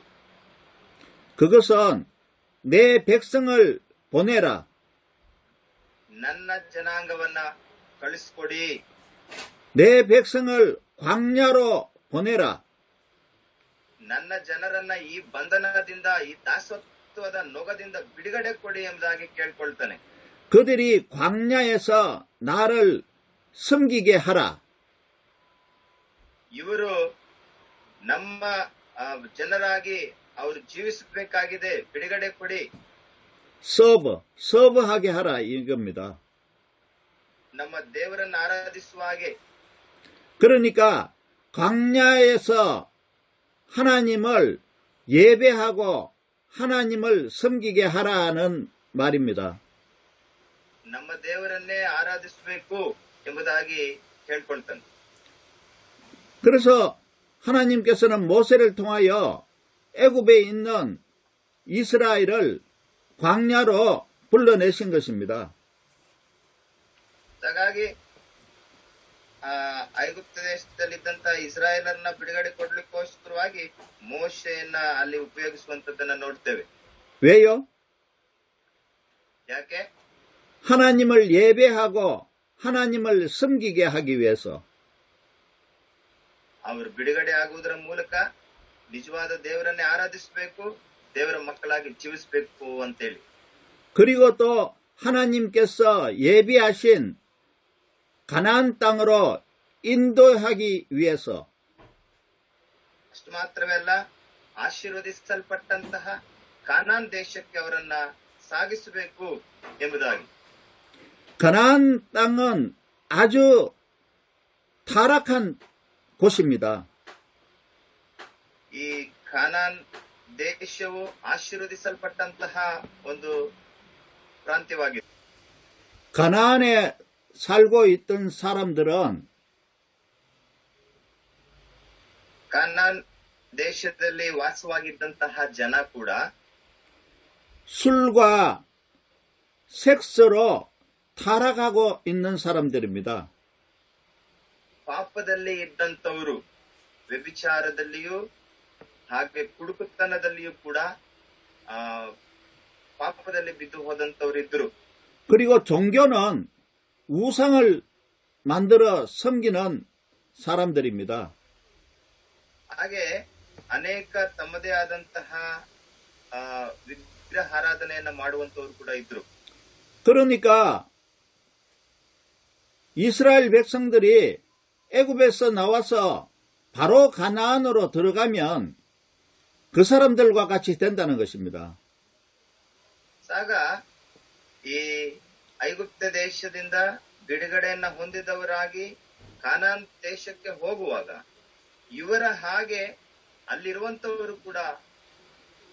그것은 내 백성을 보내라.
ನನ್ನ ಜನಾಂಗವನ್ನ ಕಳಿಸ್ಕೊಡಿ.
내 백성을 광야로 보내라.
ನನ್ನ ಜನರನ್ನ ಈ ಬಂಧನದಿಂದ, ಈ ದಾಸತ್ವದ ನೊಗದಿಂದ ಬಿಡುಗಡೆ ಕೊಡಿ ಎಂಬುದಾಗಿ ಕೇಳ್ಕೊಳ್ತಾನೆ.
그들이 광야에서 나를 섬기게 하라.
ಇವರು ನಮ್ಮ ಜನರಾಗಿ ಅವರು ಜೀವಿಸಬೇಕಾಗಿದೆ, ಬಿಡುಗಡೆ ಕೊಡಿ.
서브하게 하라 이겁니다.
ನಮ್ಮ ದೇವರನ್ನು ಆರಾಧಿಸುವ ಹಾಗೆ.
그러니까 광야에서 하나님을 예배하고 하나님을 섬기게 하라는 말입니다.
ನಮ್ಮ ದೇವರನ್ನೇ ಆರಾಧಿಸಬೇಕು ಎಂಬುದಾಗಿ ಹೇಳ್ಕೊಳ್ತಾನೆ.
그래서 하나님께서는 모세를 통하여 애굽에 있는 이스라엘을 광야로 불러내신 것입니다.
ಹಾಗಾಗಿ ಐಗುಪ್ತ ದೇಶದಲ್ಲಿದ್ದಂತ ಇಸ್ರಾಯೇಲರನ್ನ ಬಿಡುಗಡೆ ಕೊಡ್ಲಿಕ್ಕೋಸ್ಕರವಾಗಿ ಮೋಶೆಯನ್ನ ಅಲ್ಲಿ ಉಪಯೋಗಿಸುವಂತದ್ದನ್ನ ನೋಡ್ತೇವೆ.
왜요?
ಯಾಕೆ?
하나님을 예배하고 하나님을 섬기게 하기 위해서.
ಅವರು ಬಿಡುಗಡೆ ಆಗುವುದರ ಮೂಲಕ ನಿಜವಾದ ದೇವರನ್ನೇ ಆರಾಧಿಸಬೇಕು, ದೇವರ ಮಕ್ಕಳಾಗಿ ಜೀವಿಸಬೇಕು ಅಂತೇಳಿ.
그리고 또 하나님께서 예비하신 가나안 땅으로 인도하기 위해서.
ಅಷ್ಟು ಮಾತ್ರವೇ ಅಲ್ಲ, ಆಶೀರ್ವದಿಸಲ್ಪಟ್ಟಂತಹ ಕಾನಾನ್ ದೇಶಕ್ಕೆ ಅವರನ್ನ ಸಾಗಿಸಬೇಕು ಎಂಬುದಾಗಿ.
가나안 땅은 아주 타락한 곳입니다.
ಈ ಕಾನಾನ್ ದೇಶವು ಆಶೀರ್ವದಿಸಲ್ಪಟ್ಟಂತಹ ಒಂದು ಪ್ರಾಂತ್ಯವಾಗಿದೆ.
가나안에 살고 있던 사람들은
ಕಾನಾನ್ ದೇಶದಲ್ಲಿ ವಾಸವಾಗಿದ್ದಂತಹ ಜನ ಕೂಡ
술과 섹스로 타락하고 있는 사람들입니다.
ಪಾಪದಲ್ಲಿ ಇದ್ದಂಥವರು, ವ್ಯಭಿಚಾರದಲ್ಲಿಯೂ ಹಾಗೆ ಕುಡುಕುತನದಲ್ಲಿಯೂ ಕೂಡ ಪಾಪದಲ್ಲಿ ಬಿದ್ದು ಹೋದಂಥವ್ರು ಇದ್ರು.
그리고 종교는 우상을 만들어 섬기는 사람들입니다.
ಹಾಗೆ ಅನೇಕ ತಮ್ಮದೇ ಆದಂತಹ ವಿಗ್ರಹಾರಾಧನೆಯನ್ನ ಮಾಡುವಂತವ್ರು ಕೂಡ ಇದ್ರು.
그러니까 이스라엘 백성들이 애굽에서 나와서 바로 가나안으로 들어가면 그 사람들과 같이 된다는 것입니다.
ಆಗ ಈ ಐಗುಪ್ತ ದೇಶದಿಂದ ಬಿಡುಗಡೆಯನ್ನ ಹೊಂದಿದವರಾಗಿ ಕಾನಾನ್ ದೇಶಕ್ಕೆ ಹೋಗುವಾಗ ಇವರ ಹಾಗೆ ಅಲ್ಲಿರುವಂತವರು ಕೂಡ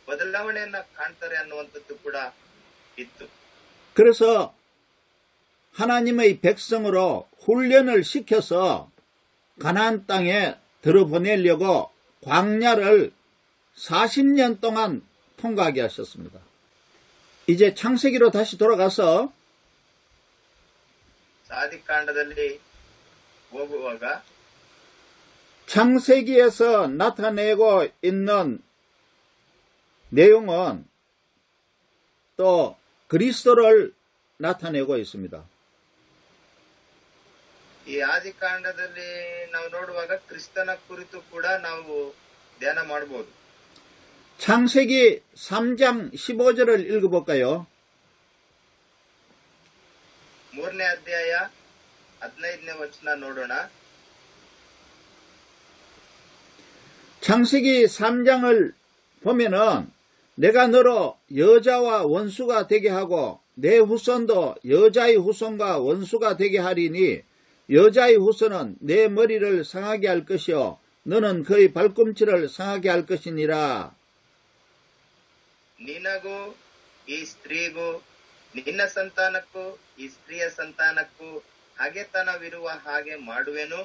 ಬದಲಾವಣೆಯನ್ನ ಕಾಣ್ತಾರೆ ಅನ್ನುವಂಥದ್ದು ಕೂಡ ಇತ್ತು.
그래서 하나님의 백성으로 훈련을 시켜서 가나안 땅에 들어보내려고 광야를 40년 동안 통과하게 하셨습니다. 이제 창세기로 다시 돌아가서
ಆದಿಕಾಂಡದಲ್ಲಿ ಹೋಗುವಾಗ
창세기에서 나타내고 있는 내용은 또 그리스도를 나타내고 있습니다.
ಈ ಆದಿಕಾಂಡದಲ್ಲಿ ನಾವು ನೋಡುವಾಗ ಕ್ರಿಸ್ತನ ಕುರಿತು ಕೂಡ ನಾವು ಧ್ಯಾನ ಮಾಡಬಹುದು.
창세기 3장 15절을 읽어볼까요?
3ನೇ ಅಧ್ಯಾಯ 15ನೇ ವಚನ ನೋಡೋಣ.
창세기 3장을 보면은 내가 너로 여자와 원수가 되게 하고 내 후손도 여자의 후손과 원수가 되게 하리니 여자의 후손은 내 머리를 상하게 할 것이요 너는 그의 발꿈치를 상하게 할 것이니라.
ನಿನಗೂ ಈ ಸ್ತ್ರೀಗೂ ನಿನ್ನ ಸಂತಾನಕ್ಕೂ ಈ ಸ್ತ್ರೀಯ ಸಂತಾನಕ್ಕೂ ಹಗೆತನವಿರುವ ಹಾಗೆ ಮಾಡುವೆನು.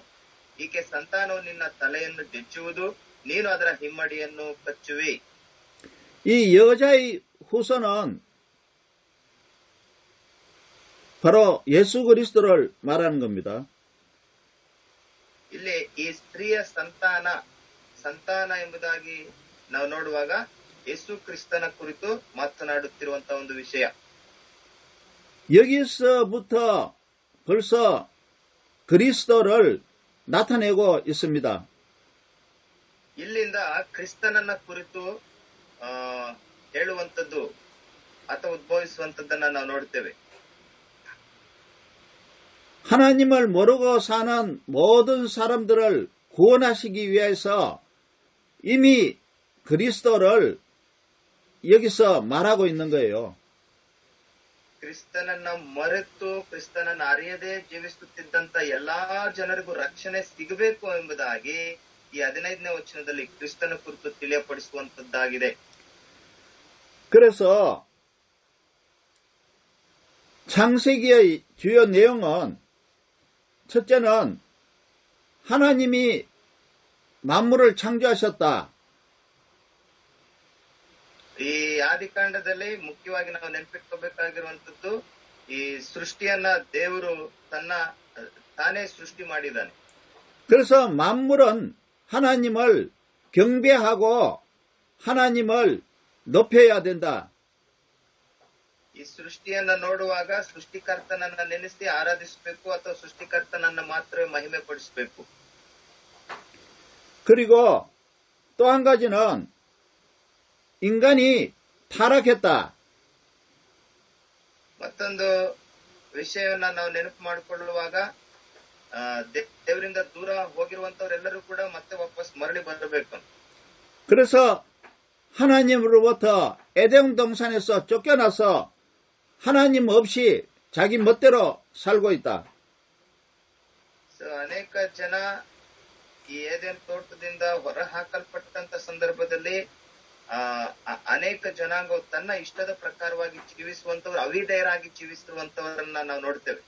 ಈಕೆ ಸಂತಾನವು ನಿನ್ನ ತಲೆಯನ್ನು ಜಜ್ಜುವುದು, ನೀನು ಅದರ ಹಿಮ್ಮಡಿಯನ್ನು ಕಚ್ಚುವಿ.
이 여자의 후손은 바로 예수 그리스도를 말하는 겁니다.
ಇಲ್ಲಿ ಈ ಸ್ತ್ರೀಯ ಸಂತಾನ ಎಂಬುದಾಗಿ ನಾವು ನೋಡುವಾಗ ಯೇಸು ಕ್ರಿಸ್ತನ ಕುರಿತು ಮಾತನಾಡುತ್ತಿರುವಂತಹ ಒಂದು ವಿಷಯ.
여기서부터 벌써 그리스도를 나타내고 있습니다.
ಇಲ್ಲಿಂದ ಕ್ರಿಸ್ತನನ್ನ ಕುರಿತು ಹೇಳುವಂಥದ್ದು ಅಥವಾ ಉದ್ಭವಿಸುವಂಥದ್ದನ್ನ ನಾವು ನೋಡ್ತೇವೆ.
하나님을 모르고 사는 모든 사람들을 구원하시기 위해서 이미 그리스도를 여기서 말하고 있는 거예요.
ಕ್ರಿಸ್ತನನ್ನ ಮರೆತು ಕ್ರಿಸ್ತನನ್ನ ಅರಿಯದೆ ಜೀವಿಸುತ್ತಿದ್ದಂತ ಎಲ್ಲಾ ಜನರಿಗೂ ರಕ್ಷಣೆ ಸಿಗಬೇಕು ಎಂಬುದಾಗಿ ಈ 15ನೇ ವಚನದಲ್ಲಿ ಕ್ರಿಸ್ತನ ಕುರಿತು ತಿಳಿಯಪಡಿಸುವಂತದ್ದಾಗಿದೆ.
그래서 창세기의 주요 내용은 첫째는 하나님이 만물을 창조하셨다.
ಈ ಆದಿಕಾಂಡದಲ್ಲಿ ಮುಖ್ಯವಾಗಿ ನಾವು ನೆನಪಿಟ್ಕೋಬೇಕಾಗಿರುವಂತದ್ದು ಈ ಸೃಷ್ಟಿಯನ್ನ ದೇವರು ತಾನೇ ಸೃಷ್ಟಿ ಮಾಡಿದ್ದಾನೆ.
그래서 만물은 하나님을 경배하고 하나님을 높여야 된다.
ಈ ಸೃಷ್ಟಿಯನ್ನ ನೋಡುವಾಗ ಸೃಷ್ಟಿಕರ್ತನನ್ನ ನೆನೆಸಿ ಆರಾಧಿಸಬೇಕು ಅಥವಾ ಸೃಷ್ಟಿಕರ್ತನನ್ನ ಮಾತ್ರ ಮಹಿಮೆ ಪಡಿಸಬೇಕು.
그리고 또 한 가지는 인간이 타락했다.
ಮತ್ತೊಂದು ವಿಷಯವನ್ನ ನಾವು ನೆನಪು ಮಾಡಿಕೊಳ್ಳುವಾಗ ದೇವರಿಂದ ದೂರ ಹೋಗಿರುವಂತವರೆಲ್ಲರೂ ಕೂಡ ಮತ್ತೆ ವಾಪಸ್ ಮರಳಿ ಬರಬೇಕು.
그래서 하나님으로부터 에덴 동산에서 쫓겨나서 하나님 없이 자기 멋대로 살고 있다.
ಸೊ ಅನೇಕ ಜನ ಈ ಏದೆನ್ ತೋಟದಿಂದ ಹೊರ ಹಾಕಲ್ಪಟ್ಟಂತ ಸಂದರ್ಭದಲ್ಲಿ ಅನೇಕ ಜನಾಂಗವು ತನ್ನ ಇಷ್ಟದ ಪ್ರಕಾರವಾಗಿ ಜೀವಿಸುವಂತವರು, ಅವಿಧೇಯರಾಗಿ ಜೀವಿಸುವಂತವರನ್ನ ನಾವು ನೋಡ್ತೇವೆ.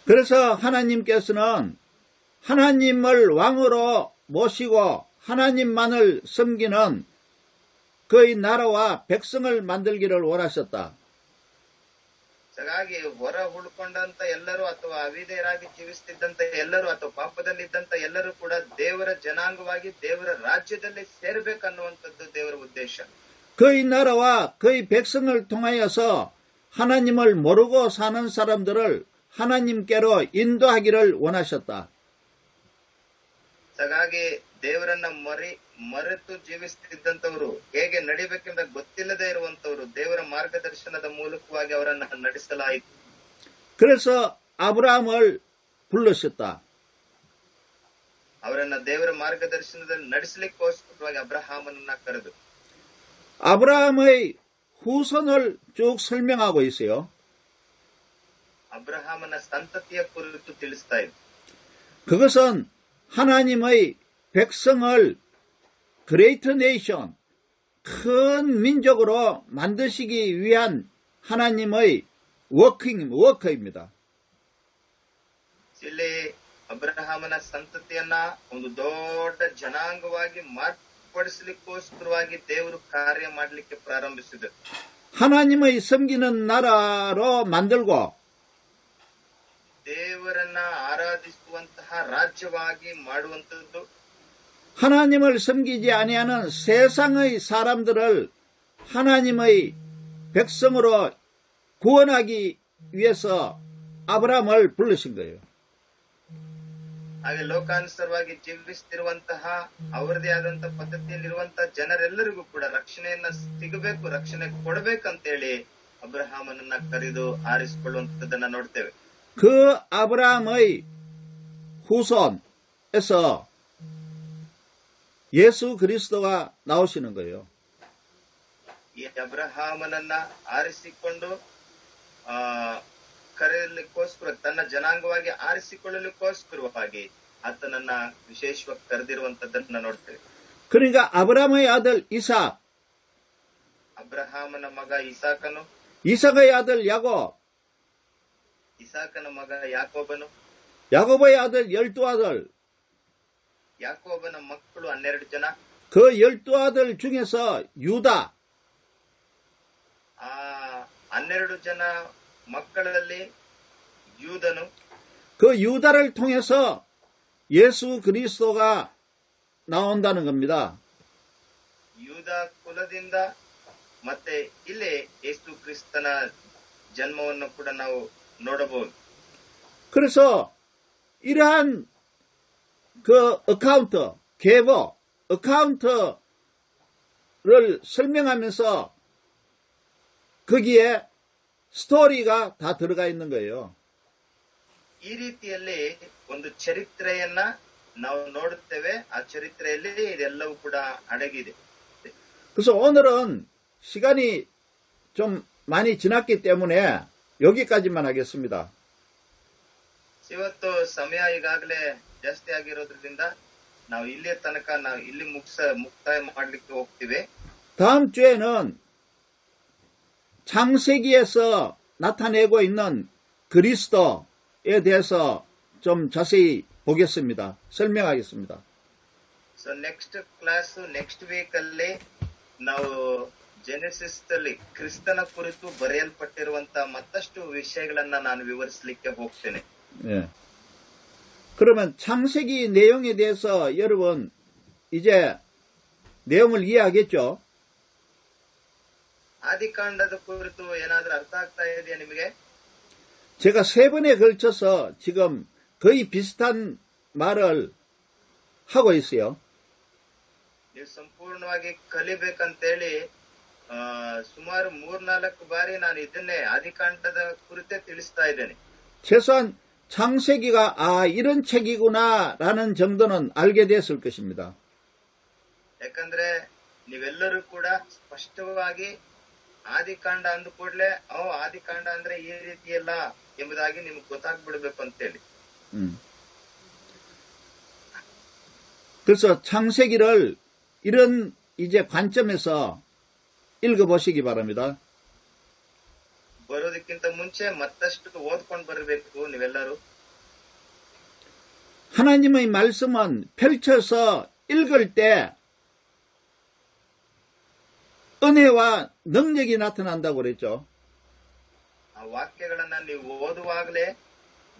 그래서 하나님께서는 하나님을 왕으로 모시고 하나님만을 섬기는 그의 나라와 백성을 만들기를 원하셨다.
ಹಾಗಾಗಿ ಹೊರ ಹುಡ್ಕೊಂಡಂತ ಎಲ್ಲರೂ ಅಥವಾ ಅವಿಧೇಯರಾಗಿ ಜೀವಿಸ್ತಿದ್ದಂತ ಎಲ್ಲರೂ ಅಥವಾ ಪಾಪದಲ್ಲಿದ್ದಂತ ಎಲ್ಲರೂ ಕೂಡ ದೇವರ ಜನಾಂಗವಾಗಿ ದೇವರ ರಾಜ್ಯದಲ್ಲಿ ಸೇರ್ಬೇಕನ್ನುವಂಥದ್ದು ದೇವರ ಉದ್ದೇಶ.
그의 나라와 그의 백성을 통하여서 하나님을 모르고 사는 사람들을 하나님께로 인도하기를 원하셨다.
ಹಾಗಾಗಿ ದೇವರನ್ನ ಮರೆತು ಜೀವಿಸುತ್ತಿದ್ದಂತವರು ಹೇಗೆ ನಡಿಬೇಕೆಂಬ ಗೊತ್ತಿಲ್ಲದೆ ಇರುವಂತವರು ದೇವರ ಮಾರ್ಗದರ್ಶನದ ಮೂಲಕವಾಗಿ ಅವರನ್ನ ನಡೆಸಲಾಯಿತು.
그래서 아브라함을 불러셨다.
ಅವರನ್ನ ದೇವರ ಮಾರ್ಗದರ್ಶನದಲ್ಲಿ ನಡೆಸಲಿಕ್ಕೋಸ್ಕರವಾಗಿ ಅಬ್ರಹಾಮನನ್ನ ಕರೆದು
아브라함의 후손을 쭉 설명하고 있어요.
ಅಬ್ರಹಾಮನ ಸಂತತಿಯ ಕುರಿತು ತಿಳಿಸ್ತಾ ಇದೆ.
그것은 하나님의 백성을 그레이트 네이션, 큰 민족으로 만드시기 위한 하나님의 워크입니다.
ಇಲ್ಲಿ ಅಬ್ರಹಾಮನ ಸಂತತಿಯನ್ನ ಒಂದು ದೊಡ್ಡ ಜನಾಂಗವಾಗಿ ಮಾರ್ಪಡಿಸಲಿಕ್ಕೋಸ್ಕರವಾಗಿ ದೇವರು ಕಾರ್ಯ ಮಾಡಲಿಕ್ಕೆ ಪ್ರಾರಂಭಿಸಿದರು.
하나님의 섬기는 나라로 만들고
ದೇವರನ್ನ ಆರಾಧಿಸುವಂತಹ ರಾಜ್ಯವಾಗಿ ಮಾಡುವಂತದ್ದು,
하나님을 섬기지 아니하는 세상의 사람들을 하나님의 백성으로 구원하기 위해서 아브라함을 불러신 거예요.
ಹಾಗೆ ಲೋಕಾನುಸಾರವಾಗಿ ಜೀವಿಸುತ್ತಿರುವಂತಹ ಅವರದೇ ಆದಂತಹ ಪದ್ಧತಿಯಲ್ಲಿರುವಂತಹ ಜನರೆಲ್ಲರಿಗೂ ಕೂಡ ರಕ್ಷಣೆಯನ್ನ ಸಿಗಬೇಕು, ರಕ್ಷಣೆ ಕೊಡಬೇಕಂತೇಳಿ ಅಬ್ರಹಾಮನನ್ನ ಕರೆದು ಆರಿಸಿಕೊಳ್ಳುವಂತದ್ದನ್ನ ನೋಡ್ತೇವೆ.
그 아브라함의 후손에서 예수 그리스도가 나오시는 거예요.
ಈ ಅಬ್ರಹಾಮನನ್ನ ಆರಿಸಿಕೊಂಡು ಕರೆಯಲಿಕ್ಕೋಸ್ಕರ ತನ್ನ ಜನಾಂಗವಾಗಿ ಆರಿಸಿಕೊಳ್ಳಲಿಕ್ಕೋಸ್ಕರವಾಗಿ ಆತನನ್ನ ವಿಶೇಷವಾಗಿ ಕರೆದಿರುವಂತದ್ದನ್ನ ನೋಡ್ತೇವೆ.
그러니까 아브라함의 아들 이삭,
ಅಬ್ರಹಾಮನ ಮಗ ಇಸಾಕನು,
이삭의 아들 야곱,
ಇಸಾಕನ ಮಗ ಯಾಕೋಬನು,
야곱의 아들 12아들,
ಯಾಕೋಬನ ಮಕ್ಕಳು 12 ಜನ.
그 12아들 중에서 유다,
ಆ 12 ಜನ ಮಕ್ಕಳಲ್ಲಿ ಯೂದನು,
그 유다를 통해서 예수 그리스도가 나온다는 겁니다.
ಯೂದ ಕುಲದಿಂದ ಮತ್ತೆ ಇಲ್ಲೇ ಯೇಸು ಕ್ರಿಸ್ತನ ಜನ್ಮವನ್ನು ಕೂಡ ನಾವು ನೋಡಬಹುದು.
그래서 이러한 그 어카운트, 계보, 어카운트를 설명하면서 거기에 스토리가 다 들어가 있는 거예요.
ಈ ರೀತಿಯಲ್ಲಿ ಒಂದು ಚರಿತ್ರೆಯನ್ನ ನಾವು ನೋಡುತ್ತೇವೆ. ಆ ಚರಿತ್ರೆಯಲ್ಲಿ ಇದೆಲ್ಲವೂ ಕೂಡ ಅಡಗಿದೆ.
그래서 오늘은 시간이 좀 많이 지났기 때문에 여기까지만 하겠습니다.
ಇವತ್ತು ಸಮಯ ಈಗಾಗಲೇ ಜಾಸ್ತಿ ಆಗಿರೋದ್ರಿಂದ ನಾವು ಇಲ್ಲಿಯ ತನಕ ನಾವು ಇಲ್ಲಿ ಮುಕ್ತಾಯ ಮಾಡಲಿಕ್ಕೆ ಹೋಗ್ತೀವಿ.
다음 주에는 창세기에서 나타내고 있는 그리스도에 대해서 좀 자세히 보겠습니다. 설명하겠습니다.
So next class next week ಅಲ್ಲಿ ನಾವು ಜೆನೆಸಿಸ್ ಅಲ್ಲಿ ಕ್ರಿಸ್ತನ ಕುರಿತು ಬರೆಯಲ್ಪಟ್ಟಿರುವಂತಹ ಮತ್ತಷ್ಟು ವಿಷಯಗಳನ್ನ ನಾನು ವಿವರಿಸಲಿಕ್ಕೆ ಹೋಗ್ತೇನೆ.
예. 그러면 창세기 내용에 대해서 여러분 이제 내용을 이해하겠죠?
ಆದಿಕಾಂಡದ ಕುರಿತು ಏನಾದ್ರೂ ಅರ್ಥ ಆಗ್ತಾ ಇದೆಯಾ ನಿಮಗೆ?
제가 3번에 걸쳐서 지금 거의 비슷한 말을 하고 있어요.
ನೀವು ಸಂಪೂರ್ಣವಾಗಿ ಕಲಿಬೇಕಂತೇಳಿ ಸುಮಾರು 3-4 ಬಾರಿ ನಾನು ಇದನ್ನೇ ಆದಿಕಾಂಡದ ಕುರಿತೇ ತಿಳಿಸ್ತಾ ಇದ್ದೇನೆ.
최소한 창세기가 이런 책이구나라는 정도는 알게 됐을 것입니다.
ಯಾಕಂದ್ರೆ ನೀವೆಲ್ಲರೂ ಕೂಡ ಸ್ಪಷ್ಟವಾಗಿ ಆದಿಕಾಂಡ ಅಂದ ಕೂಡಲೇ ಆದಿಕಾಂಡ ಅಂದ್ರೆ ಈ ರೀತಿಯಲ್ಲ ಎಂಬುದಾಗಿ ನಿಮ್ಗೆ ಗೊತ್ತಾಗ್ಬಿಡ್ಬೇಕು ಅಂತೇಳಿ.
그래서 창세기를 이런 이제 관점에서 읽어보시기 바랍니다.
ಬರೋದಕ್ಕಿಂತ ಮುಂಚೆ ಮತ್ತಷ್ಟು ಓದ್ಕೊಂಡು ಬರಬೇಕು ನೀವೆಲ್ಲರೂ.
하나님의 말씀은 펼쳐서 읽을 때 은혜와 능력이 나타난다고 그랬죠.
ಆ ವಾಕ್ಯಗಳನ್ನ ನೀವು ಓದುವಾಗಲೇ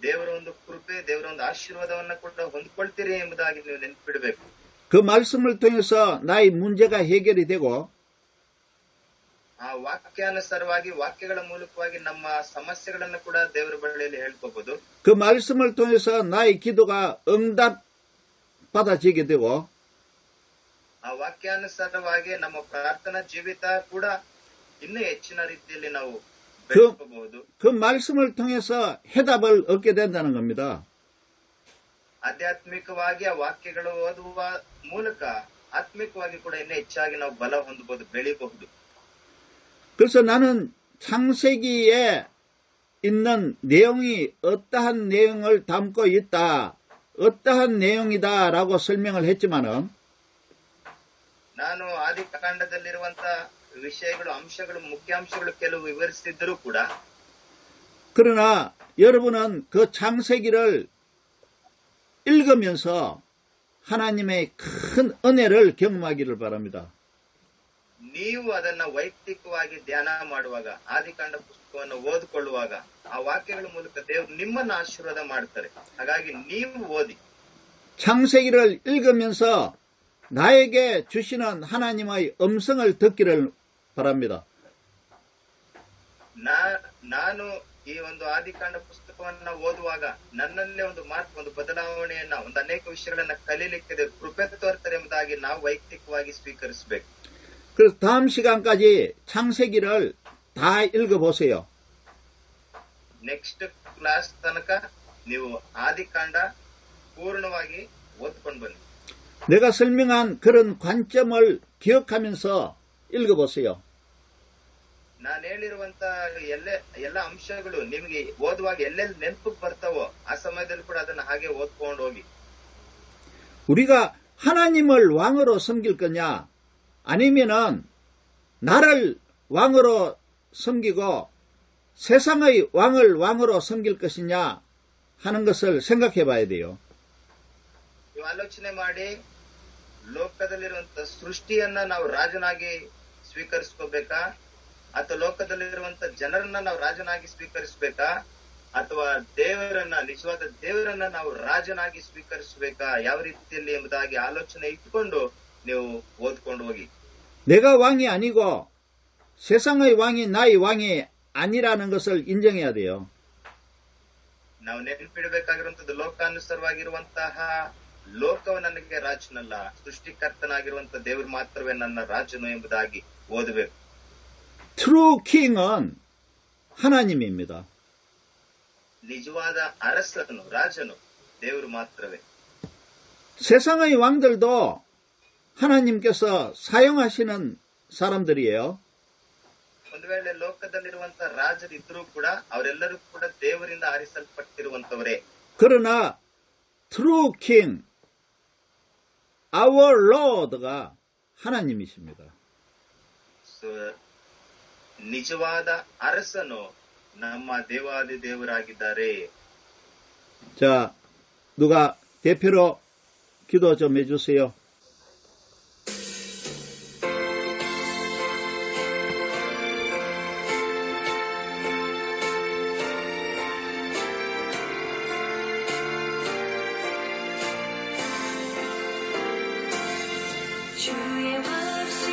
ದೇವರ ಒಂದು ಕೃಪೆ, ದೇವರ ಒಂದು ಆಶೀರ್ವಾದವನ್ನ ಕೂಡ ಹೊಂದ್ಕೊಳ್ತೀರಿ ಎಂಬುದಾಗಿ ನೀವು ನೆನಪಿಡಬೇಕು.
그 말씀을 통해서 나의 문제가 해결이 되고
ಆ ವಾಕ್ಯಾನುಸಾರವಾಗಿ ವಾಕ್ಯಗಳ ಮೂಲಕವಾಗಿ ನಮ್ಮ ಸಮಸ್ಯೆಗಳನ್ನು ಕೂಡ ದೇವರ ಬಳಿಯಲ್ಲಿ ಹೇಳ್ಕೋಬಹುದು.
그 말씀을 통해서 나의 기도가 응답받아지게 되고
ಆ ವಾಕ್ಯಾನುಸಾರವಾಗಿ ನಮ್ಮ ಪ್ರಾರ್ಥನಾ ಜೀವಿತ ಕೂಡ ಇನ್ನೂ ಹೆಚ್ಚಿನ ರೀತಿಯಲ್ಲಿ ನಾವು ಬೆಳೆಸಬಹುದು.
그 말씀을 통해서 해답을 얻게 된다는 겁니다.
ಆಧ್ಯಾತ್ಮಿಕವಾಗಿ ಆ ವಾಕ್ಯಗಳು ಓದುವ ಮೂಲಕ ಆತ್ಮಿಕವಾಗಿ ಕೂಡ ಇನ್ನೂ ಹೆಚ್ಚಾಗಿ ನಾವು ಬಲ ಹೊಂದಬಹುದು, ಬೆಳಿಬಹುದು.
그래서 나는 창세기에 있는 내용이 어떠한 내용을 담고 있다, 어떠한 내용이다라고 설명을 했지만은
ನಾನು ಆದಿಕಾಂಡದಲ್ಲಿರುವಂತ ವಿಷಯಗಳು, ಅಂಶಗಳು, ಮುಖ್ಯಾಂಶಗಳು ಕೆಲವು ವಿವರಿಸಿದ್ದರೂ ಕೂಡ
그러나 여러분은 그 창세기를 읽으면서 하나님의 큰 은혜를 경험하기를 바랍니다.
ನೀವು ಅದನ್ನ ವೈಯಕ್ತಿಕವಾಗಿ ಧ್ಯಾನ ಮಾಡುವಾಗ, ಆದಿಕಾಂಡ ಪುಸ್ತಕವನ್ನು ಓದಿಕೊಳ್ಳುವಾಗ ಆ ವಾಕ್ಯಗಳ ಮೂಲಕ ದೇವರು ನಿಮ್ಮನ್ನ ಆಶೀರ್ವಾದ ಮಾಡ್ತಾರೆ. ಹಾಗಾಗಿ ನೀವು ಓದಿ.
창세기를 읽으면서 나에게 주시는 하나님의 음성을 듣기를 바랍니다.
ನಾನು ಈ ಒಂದು ಆದಿಕಾಂಡ ಪುಸ್ತಕವನ್ನ ಓದುವಾಗ ನನ್ನಲ್ಲೇ ಒಂದು ಮಾರ್ಕ್, ಒಂದು ಬದಲಾವಣೆಯನ್ನ, ಒಂದು ಅನೇಕ ವಿಷಯಗಳನ್ನ ಕಲೀಲಿಕ್ಕೆ ಕೃಪೆ ತೋರ್ತಾರೆ ಎಂಬುದಾಗಿ ನಾವು ವೈಯಕ್ತಿಕವಾಗಿ ಸ್ವೀಕರಿಸಬೇಕು.
그래서 다음 시간까지 창세기를 다 읽어보세요.
ನೆಕ್ಸ್ಟ್ ಕ್ಲಾಸ್ ತನಕ ನೀವು ಆದಿಕಾಂಡ ಪೂರ್ಣವಾಗಿ ಓದ್ಕೊಂಡು ಬನ್ನಿ.
내가 설명한 그런 관점을 기억하면서 읽어보세요.
ನಾನು ಹೇಳಿರುವಂತ ಎಲ್ಲ ಅಂಶಗಳು ನಿಮಗೆ ಓದುವಾಗ ಎಲ್ಲೆಲ್ಲಿ ನೆನಪಿಗೆ ಬರ್ತಾವೋ ಆ ಸಮಯದಲ್ಲಿ ಕೂಡ ಅದನ್ನ ಹಾಗೆ ಓದ್ಕೊಂಡು ಹೋಗಿ.
우리가 하나님을 왕으로 섬길 거냐, 아니면은 나를 왕으로 섬기고 세상의 왕을 왕으로 섬길 것이냐 하는 것을 생각해 봐야 돼요.
ನೀವು ಆಲೋಚನೆ ಮಾಡಿ, ಲೋಕದಲ್ಲಿರುವಂತ ಸೃಷ್ಟಿಯನ್ನ ನಾವು ರಾಜನಾಗಿ ಸ್ವೀಕರಿಸ್ಕೋಬೇಕಾ, ಅಥವಾ ಲೋಕದಲ್ಲಿರುವಂತ ಜನರನ್ನ ನಾವು ರಾಜನಾಗಿ ಸ್ವೀಕರಿಸಬೇಕಾ, ಅಥವಾ ದೇವರನ್ನ, ನಿಜವಾದ ದೇವರನ್ನ ನಾವು ರಾಜನಾಗಿ ಸ್ವೀಕರಿಸಬೇಕಾ, ಯಾವ ರೀತಿಯಲ್ಲಿ ಎಂಬುದಾಗಿ ಆಲೋಚನೆ ಇಟ್ಕೊಂಡು ನೀವು ಓದ್ಕೊಂಡು ಹೋಗಿ.
내가 왕이 아니고 세상의 왕이 나의 왕이 아니라는 것을 인정해야 돼요.
ನಾವು ನೆನಪಿಡಬೇಕಾಗಿರುವಂತದ್ದು, ಲೋಕಾನುಸಾರವಾಗಿರುವಂತಹ ಲೋಕವು ನನಗೆ ರಾಜನಲ್ಲ, ಸೃಷ್ಟಿಕರ್ತನಾಗಿರುವಂತ ದೇವರು ಮಾತ್ರವೇ ನನ್ನ ರಾಜನು ಎಂಬುದಾಗಿ ಓದಬೇಕು.
True King은 하나님입니다.
ನಿಜವಾದ ಅರಸನು, ರಾಜನು ದೇವರು ಮಾತ್ರವೇ.
세상의 왕들도 하나님께서 사용하시는 사람들이에요.
ಒಂದು ವೇಳೆ ಲೋಕದಲ್ಲಿರುವಂತ ರಾಜರಿದ್ರೂ ಕೂಡ ಅವರೆಲ್ಲರೂ ಕೂಡ ದೇವರಿಂದ ಆರಿಸಲ್ಪಟ್ಟಿರುವಂತವರೇ.
그러나 True King, our Lord가 하나님이십니다.
ನಿಜವಾದ ಅರಸನು ನಮ್ಮ ದೇವಾದಿ ದೇವರಾಗಿದ್ದಾರೆ.
자, 누가 대표로 기도 좀 해주세요.
주의 확신